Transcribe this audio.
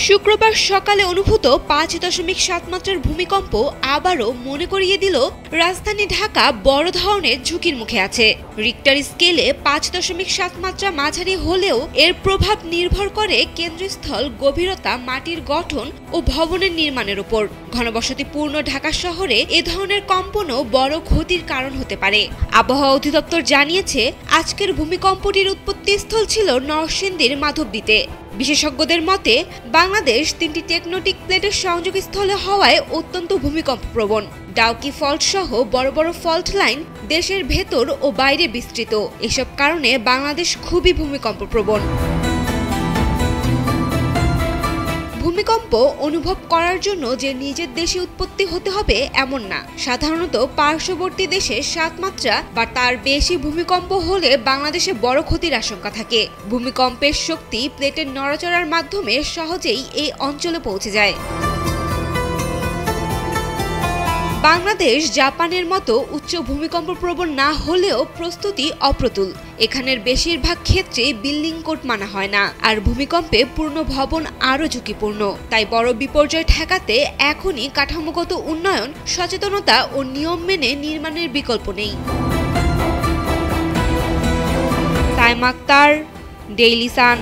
শুক্রবার সকালে অনুভূত ৫.৭ মাত্রার ভূমিকম্প আবারও মনে করিয়ে দিল রাজধানী ঢাকা বড় ধরনের ঝুঁকির মুখে আছে। রিক্টার স্কেলে ৫.৭ মাত্রা মাঝারি হলেও এর প্রভাব নির্ভর করে কেন্দ্রস্থল, গভীরতা, মাটির গঠন ও ভবনের নির্মাণের উপর। ঘনবসতিপূর্ণ ঢাকা শহরে এ ধরনের কম্পনও বড় ক্ষতির কারণ হতে পারে। আবহাওয়া অধিদপ্তর জানিয়েছে, আজকের ভূমিকম্পটির উৎপত্তিস্থল ছিল নরসিংদীর মাধবদীতে। বিশেষজ্ঞদের মতে, বাংলাদেশ ৩টি টেকটোনিক প্লেটের সংযোগস্থলে হওয়ায় অত্যন্ত ভূমিকম্প প্রবণ। ডাউকি ফল্ট সহ বড় বড় ফল্ট লাইন দেশের ভেতর ও বাইরে বিস্তৃত। এসব কারণে বাংলাদেশ খুবই ভূমিকম্প প্রবণ। ভূমিকম্প অনুভব করার জন্য যে নিজের দেশে উৎপত্তি হতে হবে এমন না। সাধারণত পার্শ্ববর্তী দেশে ৭ মাত্রা বা তার বেশি ভূমিকম্প হলে বাংলাদেশে বড় ক্ষতির আশঙ্কা থাকে। ভূমিকম্পের শক্তি প্লেটের নড়াচড়ার মাধ্যমে সহজেই এই অঞ্চলে পৌঁছে যায়। বাংলাদেশ জাপানের মতো উচ্চ ভূমিকম্প প্রবণ না হলেও প্রস্তুতি অপ্রতুল। এখানের বেশিরভাগ ক্ষেত্রে বিল্ডিং কোড মানা হয় না, আর ভূমিকম্পে পূর্ণ ভবন আরও ঝুঁকিপূর্ণ। তাই বড় বিপর্যয় ঠেকাতে এখনই কাঠামোগত উন্নয়ন, সচেতনতা ও নিয়ম মেনে নির্মাণের বিকল্প নেই। তাইম আক্তার, ডেইলি সান।